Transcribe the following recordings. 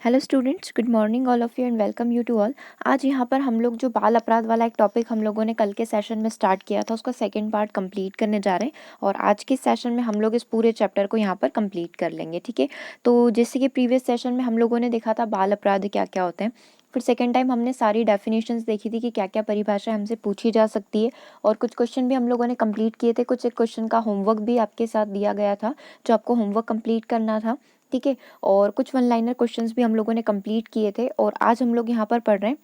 Hello students, good morning all of you and welcome you to all. आज यहाँ पर हम लोग जो बाल अपराध वाला एक टॉपिक हम लोगों ने कल के सेशन में स्टार्ट किया था उसका सेकंड पार्ट कंप्लीट करने जा रहे हैं और आज के सेशन में हम लोग इस पूरे चैप्टर को यहाँ पर कंप्लीट कर लेंगे। ठीक है, तो जैसे कि प्रीवियस सेशन में हम लोगों ने देखा था बाल अपराध क्या क्या होते हैं, फिर सेकेंड टाइम हमने सारी डेफिनेशंस देखी थी कि क्या क्या परिभाषा हमसे पूछी जा सकती है और कुछ क्वेश्चन भी हम लोगों ने कंप्लीट किए थे। कुछ एक क्वेश्चन का होमवर्क भी आपके साथ दिया गया था जो आपको होमवर्क कंप्लीट करना था। ठीक है, और कुछ वन लाइनर क्वेश्चंस भी हम लोगों ने कंप्लीट किए थे और आज हम लोग यहाँ पर पढ़ रहे हैं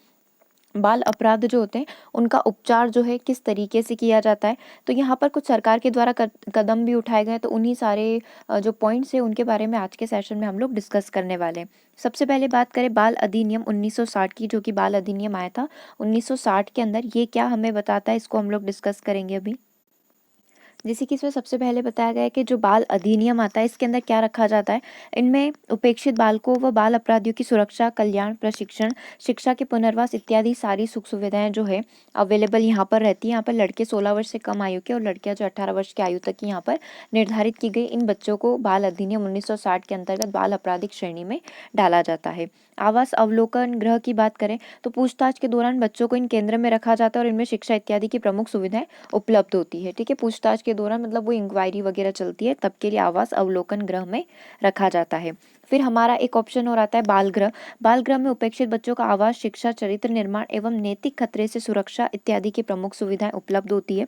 बाल अपराध जो होते हैं उनका उपचार जो है किस तरीके से किया जाता है। तो यहाँ पर कुछ सरकार के द्वारा कदम भी उठाए गए, तो उन्हीं सारे जो पॉइंट्स है उनके बारे में आज के सेशन में हम लोग डिस्कस करने वाले हैं। सबसे पहले बात करें बाल अधिनियम 1960 की, जो कि बाल अधिनियम आया था 1960 के अंदर। ये क्या हमें बताता है इसको हम लोग डिस्कस करेंगे अभी। जैसे कि इसमें सबसे पहले बताया गया है कि जो बाल अधिनियम आता है इसके अंदर क्या रखा जाता है। इनमें उपेक्षित बालकों व बाल अपराधियों की सुरक्षा, कल्याण, प्रशिक्षण, शिक्षा के पुनर्वास इत्यादि सारी सुख सुविधाएं जो है अवेलेबल यहाँ पर रहती है। यहाँ पर लड़के 16 वर्ष से कम आयु के और लड़कियां जो 18 वर्ष की आयु तक की यहाँ पर निर्धारित की गई इन बच्चों को बाल अधिनियम 1960 के अंतर्गत बाल आपराधिक श्रेणी में डाला जाता है। आवास अवलोकन गृह की बात करें तो पूछताछ के दौरान बच्चों को इन केंद्र में रखा जाता है और इनमें शिक्षा इत्यादि की प्रमुख सुविधाएं उपलब्ध होती है। ठीक है, पूछताछ के दौरान मतलब वो इंक्वायरी वगैरह चलती है, तब के लिए आवास अवलोकन गृह में रखा जाता है। फिर हमारा एक ऑप्शन और आता है बाल गृह। बाल गृह में उपेक्षित बच्चों का आवास, शिक्षा, चरित्र निर्माण एवं नैतिक खतरे से सुरक्षा इत्यादि की प्रमुख सुविधाएं उपलब्ध होती है।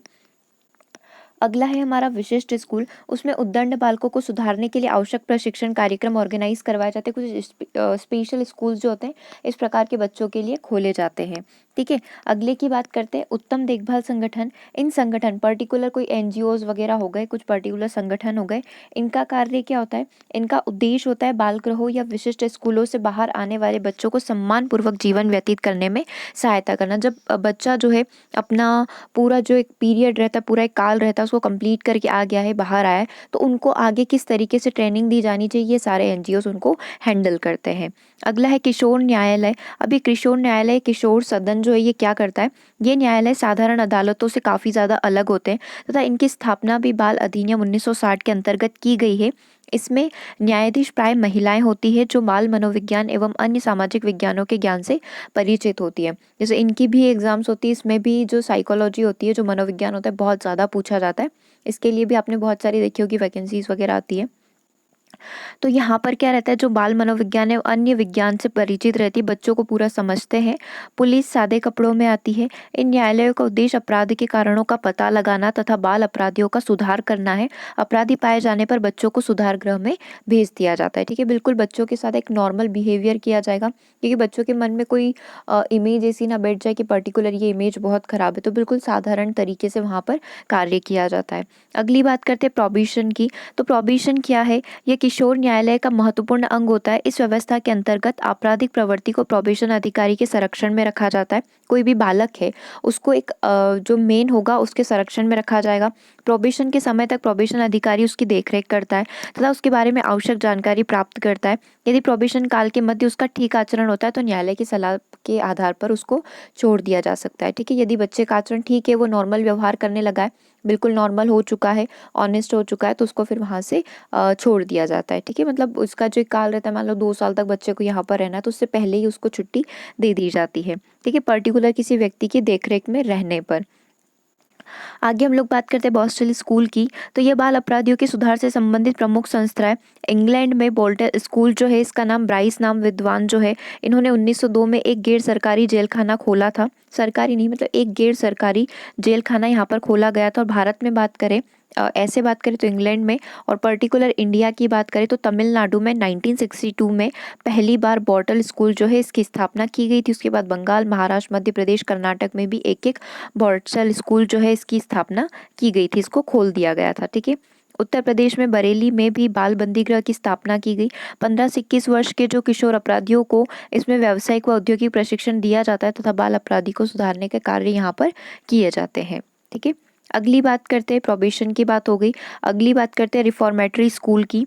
अगला है हमारा विशिष्ट स्कूल। उसमें उद्दंड बालकों को सुधारने के लिए आवश्यक प्रशिक्षण कार्यक्रम ऑर्गेनाइज करवाए जाते हैं। कुछ स्पेशल स्कूल्स जो होते हैं इस प्रकार के बच्चों के लिए खोले जाते हैं। ठीक है, अगले की बात करते हैं उत्तम देखभाल संगठन। इन संगठन पर्टिकुलर कोई एनजीओज वगैरह हो गए, कुछ पर्टिकुलर संगठन हो गए, इनका कार्य क्या होता है। इनका उद्देश्य होता है बाल गृहों या विशिष्ट स्कूलों से बाहर आने वाले बच्चों को सम्मान पूर्वक जीवन व्यतीत करने में सहायता करना। जब बच्चा जो है अपना पूरा जो एक पीरियड रहता है, पूरा एक काल रहता है, उसको कंप्लीट करके आ गया है, बाहर आया है, तो उनको आगे किस तरीके से ट्रेनिंग दी जानी चाहिए, ये सारे एनजीओस उनको हैंडल करते हैं। अगला है किशोर न्यायालय। अभी किशोर न्यायालय, किशोर सदन जो है ये क्या करता है, ये न्यायालय साधारण अदालतों से काफ़ी ज़्यादा अलग होते हैं तथा इनकी स्थापना भी बाल अधिनियम 1960 के अंतर्गत की गई है। इसमें न्यायाधीश प्राय महिलाएं होती है जो बाल मनोविज्ञान एवं अन्य सामाजिक विज्ञानों के ज्ञान से परिचित होती है। जैसे इनकी भी एग्जाम्स होती है, इसमें भी जो साइकोलॉजी होती है, जो मनोविज्ञान होता है, बहुत ज़्यादा पूछा जाता है। इसके लिए भी आपने बहुत सारी देखी होगी वैकेंसीज वगैरह आती है। तो यहाँ पर क्या रहता है, जो बाल मनोविज्ञान है अन्य विज्ञान से परिचित रहती है, बच्चों को पूरा समझते हैं। पुलिस सादे कपड़ों में आती है। इन न्यायालयों का उद्देश्य अपराध के कारणों का पता लगाना तथा बाल अपराधियों का सुधार करना है। अपराधी पाए जाने पर बच्चों को सुधार गृह में भेज दिया जाता है। ठीक है, बिल्कुल बच्चों के साथ एक नॉर्मल बिहेवियर किया जाएगा, क्योंकि बच्चों के मन में कोई इमेज ऐसी ना बैठ जाए कि पर्टिकुलर ये इमेज बहुत खराब है, तो बिल्कुल साधारण तरीके से वहाँ पर कार्य किया जाता है। अगली बात करते हैं प्रोबिशन की। तो प्रोबिशन क्या है, ये किशोर न्यायालय का महत्वपूर्ण अंग होता है। इस व्यवस्था के अंतर्गत आपराधिक प्रवृत्ति को प्रोबेशन अधिकारी के संरक्षण में रखा जाता है। कोई भी बालक है उसको एक जो मेन होगा उसके संरक्षण में रखा जाएगा। प्रोबेशन के समय तक प्रोबेशन अधिकारी उसकी देखरेख करता है तथा उसके बारे में आवश्यक जानकारी प्राप्त करता है। यदि प्रोबेशन काल के मध्य उसका ठीक आचरण होता है तो न्यायालय की सलाह के आधार पर उसको छोड़ दिया जा सकता है। ठीक है, यदि बच्चे का आचरण ठीक है, वो नॉर्मल व्यवहार करने लगा है, बिल्कुल नॉर्मल हो चुका है, ऑनेस्ट हो चुका है, तो उसको फिर वहाँ से छोड़ दिया जाता है। ठीक है, मतलब उसका जो काल रहता है, मान लो 2 साल तक बच्चे को यहाँ पर रहना है, तो उससे पहले ही उसको छुट्टी दे दी जाती है। ठीक है, पर्टिकुलर किसी व्यक्ति की देखरेख में रहने पर। आगे हम लोग बात करते हैं बॉस्टल स्कूल की। तो ये बाल अपराधियों के सुधार से संबंधित प्रमुख संस्था है। इंग्लैंड में बोल्टन स्कूल जो है, इसका नाम ब्राइस नाम विद्वान जो है, इन्होंने 1902 में एक गैर सरकारी जेल खाना खोला था। सरकारी नहीं, मतलब एक गैर सरकारी जेल खाना यहाँ पर खोला गया था। और भारत में बात करें, ऐसे बात करें तो इंग्लैंड में, और पर्टिकुलर इंडिया की बात करें तो तमिलनाडु में 1962 में पहली बार बॉटल स्कूल जो है इसकी स्थापना की गई थी। उसके बाद बंगाल, महाराष्ट्र, मध्य प्रदेश, कर्नाटक में भी एक एक बॉटल स्कूल जो है इसकी स्थापना की गई थी, इसको खोल दिया गया था। ठीक है, उत्तर प्रदेश में बरेली में भी बाल बंदी गृह की स्थापना की गई। 15 से 21 वर्ष के जो किशोर अपराधियों को इसमें व्यावसायिक व औद्योगिक प्रशिक्षण दिया जाता है तथा बाल अपराधी को सुधारने के कार्य यहाँ पर किए जाते हैं। ठीक है, अगली बात करते हैं, प्रोबेशन की बात हो गई। अगली बात करते हैं रिफॉर्मेटरी स्कूल की।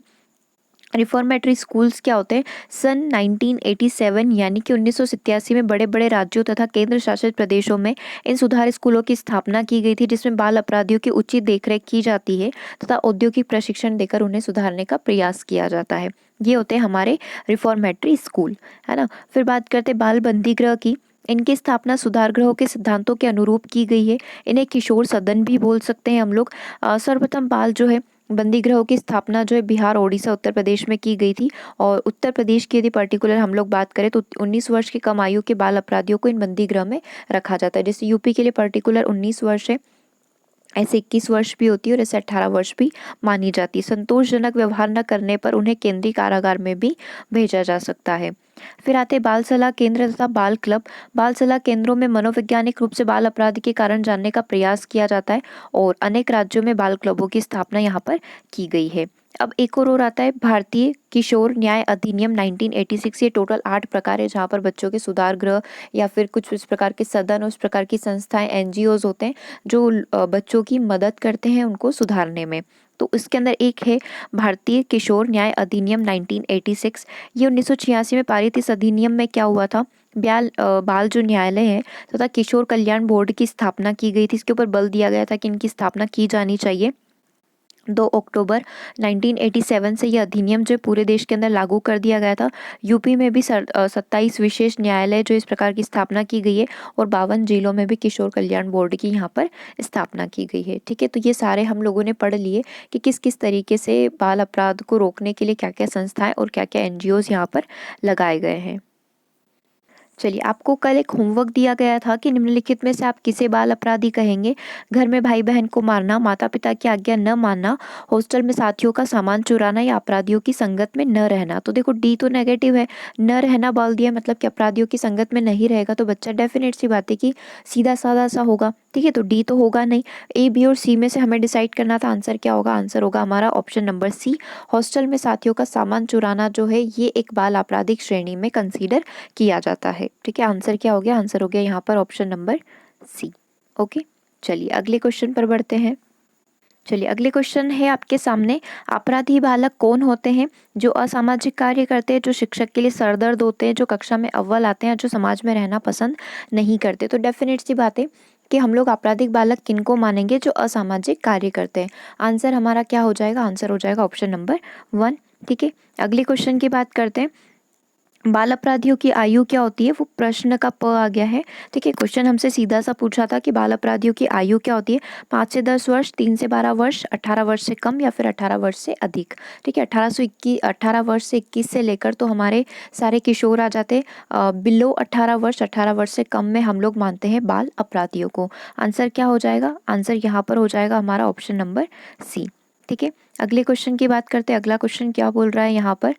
रिफॉर्मेटरी स्कूल्स क्या होते हैं? सन 1987 यानी कि 1987 में बड़े बड़े राज्यों तथा केंद्र शासित प्रदेशों में इन सुधार स्कूलों की स्थापना की गई थी, जिसमें बाल अपराधियों की उचित देखरेख की जाती है तथा औद्योगिक प्रशिक्षण देकर उन्हें सुधारने का प्रयास किया जाता है। ये होते हैं हमारे रिफॉर्मेटरी स्कूल, है ना। फिर बात करते हैं बाल बंदी गृह की। इनकी स्थापना सुधार गृहों के सिद्धांतों के अनुरूप की गई है। इन्हें किशोर सदन भी बोल सकते हैं हम लोग। सर्वप्रथम बाल जो है बंदी गृहों की स्थापना जो है बिहार, ओडिशा, उत्तर प्रदेश में की गई थी। और उत्तर प्रदेश की यदि पर्टिकुलर हम लोग बात करें तो 19 वर्ष की कम आयु के बाल अपराधियों को इन बंदी गृह में रखा जाता है। जैसे यूपी के लिए पर्टिकुलर 19 वर्ष है, ऐसे 21 वर्ष भी होती है और ऐसे 18 वर्ष भी मानी जाती है। संतोषजनक व्यवहार न करने पर उन्हें केंद्रीय कारागार में भी भेजा जा सकता है। फिर आते हैं बाल सलाह केंद्र तथा बाल क्लब। बाल सलाह केंद्रों में मनोवैज्ञानिक रूप से बाल अपराध के कारण जानने का प्रयास किया जाता है और अनेक राज्यों में बाल क्लबों की स्थापना यहाँ पर की गई है। अब एक और आता है भारतीय किशोर न्याय अधिनियम 1986। ये टोटल 8 प्रकार है जहाँ पर बच्चों के सुधार गृह या फिर कुछ इस प्रकार के सदन, उस प्रकार की संस्थाएं, एनजीओज होते हैं जो बच्चों की मदद करते हैं उनको सुधारने में। तो इसके अंदर एक है भारतीय किशोर न्याय अधिनियम 1986। ये 1986 में पारित। इस अधिनियम में क्या हुआ था? बाल जो न्यायालय है तथा किशोर कल्याण बोर्ड की स्थापना की गई थी। इसके ऊपर बल दिया गया था कि इनकी स्थापना की जानी चाहिए। 2 अक्टूबर 1987 से यह अधिनियम जो पूरे देश के अंदर लागू कर दिया गया था। यूपी में भी 27 विशेष न्यायालय जो इस प्रकार की स्थापना की गई है और 52 जिलों में भी किशोर कल्याण बोर्ड की यहाँ पर स्थापना की गई है। ठीक है, तो ये सारे हम लोगों ने पढ़ लिए कि किस किस तरीके से बाल अपराध को रोकने के लिए क्या क्या संस्थाएं और क्या क्या एनजीओज यहाँ पर लगाए गए हैं। चलिए, आपको कल एक होमवर्क दिया गया था कि निम्नलिखित में से आप किसे बाल अपराधी कहेंगे? घर में भाई बहन को मारना, माता पिता की आज्ञा न मानना, हॉस्टल में साथियों का सामान चुराना या अपराधियों की संगत में न रहना। तो देखो डी तो नेगेटिव है, न रहना बोल दिया मतलब कि अपराधियों की संगत में नहीं रहेगा तो बच्चा डेफिनेट सी बात है कि सीधा साधा सा होगा। ठीक है, तो डी तो होगा नहीं। ए, बी और सी में से हमें डिसाइड करना था आंसर क्या होगा। आंसर होगा हमारा ऑप्शन नंबर सी। हॉस्टल में साथियों का सामान चुराना जो है ये एक बाल आपराधिक श्रेणी में कंसीडर किया जाता है। ठीक है, आंसर क्या हो गया? आंसर हो गया यहाँ पर ऑप्शन नंबर सी। ओके, चलिए अगले क्वेश्चन पर बढ़ते हैं। चलिए अगले क्वेश्चन है आपके सामने। अपराधी बालक कौन होते हैं? जो असामाजिक कार्य करते हैं, जो शिक्षक के लिए सरदर्द होते हैं, जो कक्षा में अव्वल आते हैं, जो समाज में रहना पसंद नहीं करते। तो डेफिनेट सी बात है कि हम लोग आपराधिक बालक किनको मानेंगे? जो असामाजिक कार्य करते हैं। आंसर हमारा क्या हो जाएगा? आंसर हो जाएगा ऑप्शन नंबर 1। ठीक है, अगले क्वेश्चन की बात करते हैं। बाल अपराधियों की आयु क्या होती है? वो प्रश्न का प आ गया है। ठीक है, क्वेश्चन हमसे सीधा सा पूछा था कि बाल अपराधियों की आयु क्या होती है? 5 से 10 वर्ष, 3 से 12 वर्ष, 18 वर्ष से कम या फिर 18 वर्ष से अधिक। ठीक है, 18 वर्ष से 21 से लेकर तो हमारे सारे किशोर आ जाते। बिलो 18 वर्ष, 18 वर्ष से कम में हम लोग मानते हैं बाल अपराधियों को। आंसर क्या हो जाएगा? आंसर यहाँ पर हो जाएगा हमारा ऑप्शन नंबर सी। ठीक है, अगले क्वेश्चन की बात करते हैं। अगला क्वेश्चन क्या बोल रहा है यहाँ पर?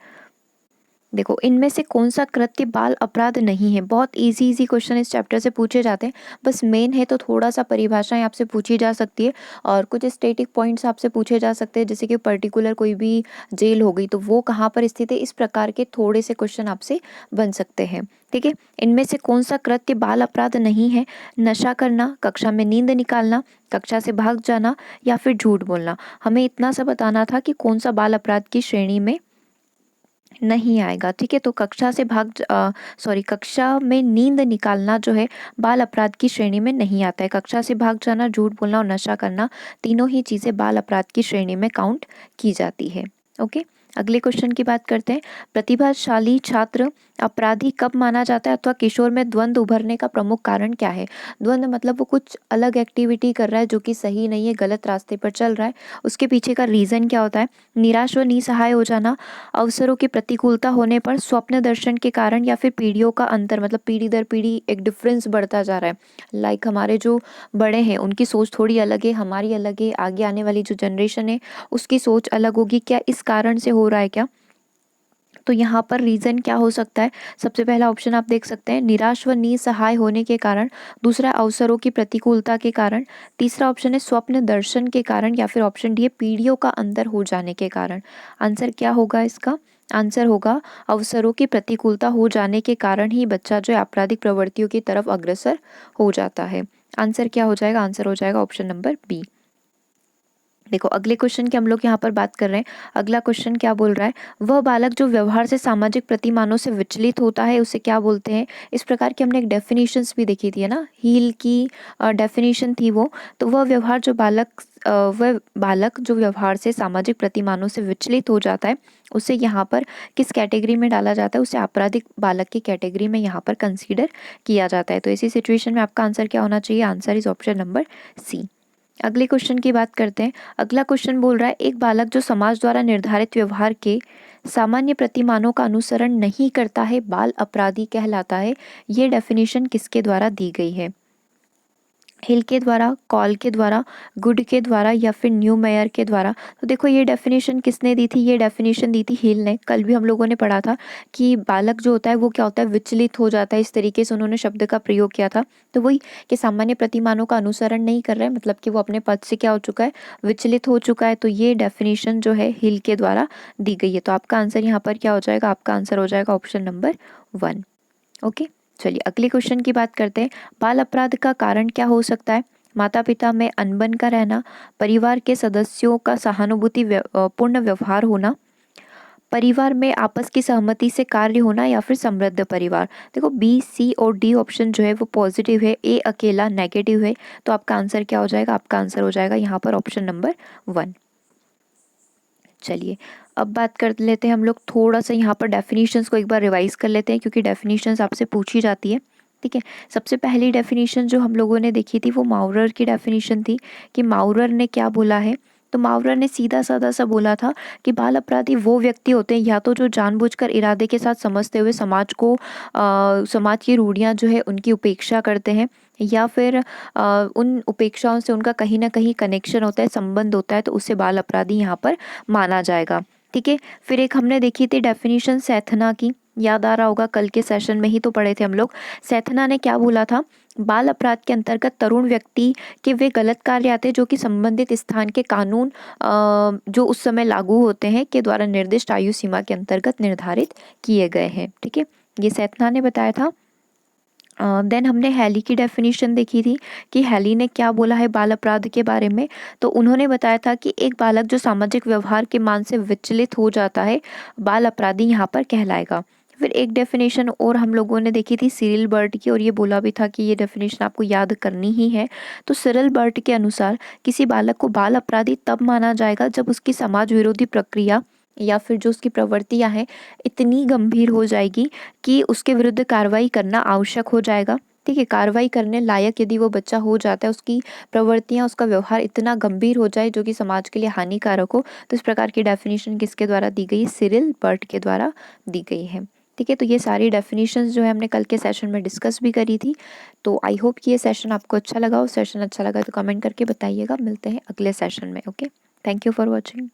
देखो, इनमें से कौन सा कृत्य बाल अपराध नहीं है? बहुत इजी क्वेश्चन इस चैप्टर से पूछे जाते हैं। बस मेन है तो थोड़ा सा परिभाषाएं आपसे पूछी जा सकती है और कुछ स्टैटिक पॉइंट्स आपसे पूछे जा सकते हैं, जैसे कि पर्टिकुलर कोई भी जेल हो गई तो वो कहाँ पर स्थित है। इस प्रकार के थोड़े से क्वेश्चन आपसे बन सकते हैं। ठीक है, इनमें से कौन सा कृत्य बाल अपराध नहीं है? नशा करना, कक्षा में नींद निकालना, कक्षा से भाग जाना या फिर झूठ बोलना। हमें इतना सा बताना था कि कौन सा बाल अपराध की श्रेणी में नहीं आएगा। ठीक है, तो कक्षा में नींद निकालना जो है बाल अपराध की श्रेणी में नहीं आता है। कक्षा से भाग जाना, झूठ बोलना और नशा करना, तीनों ही चीजें बाल अपराध की श्रेणी में काउंट की जाती है। ओके, अगले क्वेश्चन की बात करते हैं। प्रतिभाशाली छात्र अपराधी कब माना जाता है अथवा किशोर में द्वंद उभरने का प्रमुख कारण क्या है? द्वंद मतलब वो कुछ अलग एक्टिविटी कर रहा है जो कि सही नहीं है, गलत रास्ते पर चल रहा है। उसके पीछे का रीजन क्या होता है? निराश व निसहाय हो जाना, अवसरों की प्रतिकूलता होने पर, स्वप्न दर्शन के कारण या फिर पीढ़ियों का अंतर मतलब पीढ़ी दर पीढ़ी एक डिफरेंस बढ़ता जा रहा है। लाइक हमारे जो बड़े हैं उनकी सोच थोड़ी अलग है, हमारी अलग है, आगे आने वाली जो जनरेशन है उसकी सोच अलग होगी। क्या इस कारण से हो रहा है क्या? तो यहाँ पर रीजन क्या हो सकता है? सबसे पहला ऑप्शन आप देख सकते हैं, निराश व निसहाय होने के कारण। दूसरा, अवसरों की प्रतिकूलता के कारण। तीसरा ऑप्शन है स्वप्न दर्शन के कारण या फिर ऑप्शन डी है पीढ़ियों का अंतर हो जाने के कारण। आंसर क्या होगा इसका? आंसर होगा अवसरों की प्रतिकूलता हो जाने के कारण ही बच्चा जो है आपराधिक प्रवृत्तियों की तरफ अग्रसर हो जाता है। आंसर क्या हो जाएगा? आंसर हो जाएगा ऑप्शन नंबर बी। देखो अगले क्वेश्चन की हम लोग यहाँ पर बात कर रहे हैं। अगला क्वेश्चन क्या बोल रहा है, वह बालक जो व्यवहार से सामाजिक प्रतिमानों से विचलित होता है उसे क्या बोलते हैं। इस प्रकार की हमने एक डेफिनेशंस भी देखी थी, है ना, हील की डेफिनेशन थी वो। तो वह बालक जो व्यवहार से सामाजिक प्रतिमानों से विचलित हो जाता है उसे यहाँ पर किस कैटेगरी में डाला जाता है, उसे आपराधिक बालक की कैटेगरी में यहाँ पर कंसीडर किया जाता है। तो इसी सिचुएशन में आपका आंसर क्या होना चाहिए, answer is option number C. अगले क्वेश्चन की बात करते हैं। अगला क्वेश्चन बोल रहा है, एक बालक जो समाज द्वारा निर्धारित व्यवहार के सामान्य प्रतिमानों का अनुसरण नहीं करता है बाल अपराधी कहलाता है। ये डेफिनेशन किसके द्वारा दी गई है, हिल के द्वारा, कॉल के द्वारा, गुड के द्वारा या फिर न्यू मेयर के द्वारा। तो देखो ये डेफिनेशन किसने दी थी, ये डेफिनेशन दी थी हिल ने। कल भी हम लोगों ने पढ़ा था कि बालक जो होता है वो क्या होता है, विचलित हो जाता है। इस तरीके से उन्होंने शब्द का प्रयोग किया था। तो वही कि सामान्य प्रतिमानों का अनुसरण नहीं कर रहा है, मतलब कि वो अपने पद से क्या हो चुका है, विचलित हो चुका है। तो ये डेफिनेशन जो है हिल के द्वारा दी गई है। तो आपका आंसर यहाँ पर क्या हो जाएगा, आपका आंसर हो जाएगा ऑप्शन नंबर 1। ओके, चलिए अगले क्वेश्चन की बात करते हैं। बाल अपराध का कारण क्या हो सकता है, माता पिता में अनबन का रहना, परिवार के सदस्यों का सहानुभूति पूर्ण व्यवहार होना, परिवार में आपस की सहमति से कार्य होना या फिर समृद्ध परिवार। देखो बी, सी और डी ऑप्शन जो है वो पॉजिटिव है, ए अकेला नेगेटिव है। तो आपका आंसर क्या हो जाएगा, आपका आंसर हो जाएगा यहाँ पर ऑप्शन नंबर 1। चलिए अब बात कर लेते हैं हम लोग थोड़ा सा यहाँ पर डेफिनेशंस को एक बार रिवाइज कर लेते हैं, क्योंकि डेफिनेशंस आपसे पूछी जाती है। ठीक है, सबसे पहली डेफिनेशन जो हम लोगों ने देखी थी वो माउरर की डेफिनेशन थी कि माउरर ने क्या बोला है। तो माउरर ने सीधा साधा सा बोला था कि बाल अपराधी वो व्यक्ति होते हैं या तो जो जानबूझकर इरादे के साथ समझते हुए समाज की रूढ़ियाँ जो है उनकी उपेक्षा करते हैं, या फिर उन उपेक्षाओं से उनका कहीं ना कहीं कनेक्शन होता है, संबंध होता है, तो उसे बाल अपराधी यहाँ पर माना जाएगा। ठीक है, फिर एक हमने देखी थी डेफिनेशन सैथना की, याद आ रहा होगा कल के सेशन में ही तो पढ़े थे हम लोग। सैथना ने क्या बोला था, बाल अपराध के अंतर्गत तरुण व्यक्ति के वे गलत कार्य आते हैं जो कि संबंधित स्थान के कानून जो उस समय लागू होते हैं के द्वारा निर्दिष्ट आयु सीमा के अंतर्गत निर्धारित किए गए हैं। ठीक है, ये सैथना ने बताया था। देन हमने हैली की डेफिनेशन देखी थी कि हैली ने क्या बोला है बाल अपराध के बारे में। तो उन्होंने बताया था कि एक बालक जो सामाजिक व्यवहार के मान से विचलित हो जाता है बाल अपराधी यहाँ पर कहलाएगा। फिर एक डेफिनेशन और हम लोगों ने देखी थी सिरिल बर्ट की, और ये बोला भी था कि ये डेफिनेशन आपको याद करनी ही है। तो सिरिल बर्ट के अनुसार किसी बालक को बाल अपराधी तब माना जाएगा जब उसकी समाज विरोधी प्रक्रिया या फिर जो उसकी प्रवृत्तियां हैं इतनी गंभीर हो जाएगी कि उसके विरुद्ध कार्रवाई करना आवश्यक हो जाएगा। ठीक है, कार्रवाई करने लायक यदि वो बच्चा हो जाता है, उसकी प्रवृत्तियां, उसका व्यवहार इतना गंभीर हो जाए जो कि समाज के लिए हानिकारक हो। तो इस प्रकार की डेफिनेशन किसके द्वारा दी गई है, सिरिल बर्ट के द्वारा दी गई है। ठीक है, तो ये सारी डेफिनेशंस जो है हमने कल के सेशन में डिस्कस भी करी थी। तो आई होप कि ये सेशन आपको अच्छा लगा हो। सेशन अच्छा लगा तो कमेंट करके बताइएगा। मिलते हैं अगले सेशन में। Okay, thank you for watching.